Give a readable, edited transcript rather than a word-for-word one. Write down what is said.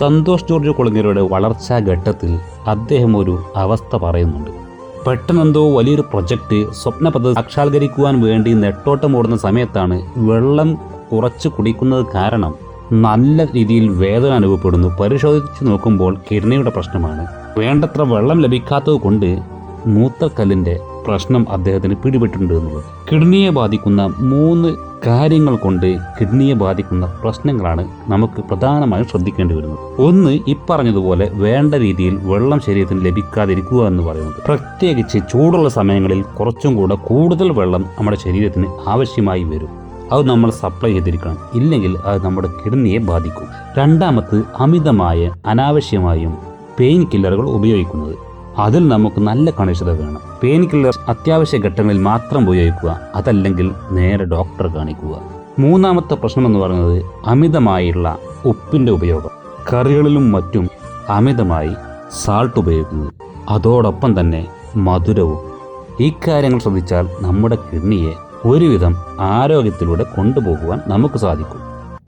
Santhosh George കുളങ്ങരയുടെ വളർച്ചാ ഘട്ടത്തിൽ അദ്ദേഹം ഒരു അവസ്ഥ പറയുന്നുണ്ട്. പെട്ടെന്നെന്തോ വലിയൊരു പ്രൊജക്റ്റ് സ്വപ്ന പദ്ധതി സാക്ഷാത്കരിക്കുവാൻ വേണ്ടി നെട്ടോട്ടമോടുന്ന സമയത്താണ് വെള്ളം കുറച്ച് കുടിക്കുന്നത് കാരണം നല്ല രീതിയിൽ വേദന അനുഭവപ്പെടുന്നു. പരിശോധിച്ച് നോക്കുമ്പോൾ കിഡ്നിയുടെ പ്രശ്നമാണ്. വേണ്ടത്ര വെള്ളം ലഭിക്കാത്തത് കൊണ്ട് മൂത്രക്കല്ലിൻ്റെ പ്രശ്നം അദ്ദേഹത്തിന് പിടിപെട്ടിട്ടുണ്ട് എന്നുള്ളത്. കിഡ്നിയെ ബാധിക്കുന്ന 3 കാര്യങ്ങൾ കൊണ്ട് കിഡ്നിയെ ബാധിക്കുന്ന പ്രശ്നങ്ങളാണ് നമുക്ക് പ്രധാനമായും ശ്രദ്ധിക്കേണ്ടി വരുന്നത്. ഒന്ന്, പറഞ്ഞതുപോലെ വേണ്ട രീതിയിൽ വെള്ളം ശരീരത്തിന് ലഭിക്കാതിരിക്കുക എന്ന് പറയുന്നത്. പ്രത്യേകിച്ച് ചൂടുള്ള സമയങ്ങളിൽ കുറച്ചും കൂടെ കൂടുതൽ വെള്ളം നമ്മുടെ ശരീരത്തിന് ആവശ്യമായി വരും. അത് നമ്മൾ സപ്ലൈ ചെയ്തിരിക്കണം, ഇല്ലെങ്കിൽ അത് നമ്മുടെ കിഡ്നിയെ ബാധിക്കും. രണ്ടാമത്, അനാവശ്യമായും പെയിൻ കില്ലറുകൾ ഉപയോഗിക്കുന്നത്. അതിൽ നമുക്ക് നല്ല കണിശത വേണം. പെയിൻ കില്ലർ അത്യാവശ്യ ഘട്ടങ്ങളിൽ മാത്രം ഉപയോഗിക്കുക, അതല്ലെങ്കിൽ നേരെ ഡോക്ടറെ കാണിക്കുക. മൂന്നാമത്തെ പ്രശ്നം എന്ന് പറയുന്നത് അമിതമായുള്ള ഉപ്പിൻ്റെ ഉപയോഗം. കറികളിലും മറ്റും അമിതമായി സാൾട്ട് ഉപയോഗിക്കുന്നത്, അതോടൊപ്പം തന്നെ മധുരവും. ഈ കാര്യങ്ങൾ ശ്രദ്ധിച്ചാൽ നമ്മുടെ കിഡ്നിയെ ഒരുവിധം ആരോഗ്യത്തിലൂടെ കൊണ്ടുപോകുവാൻ നമുക്ക് സാധിക്കും.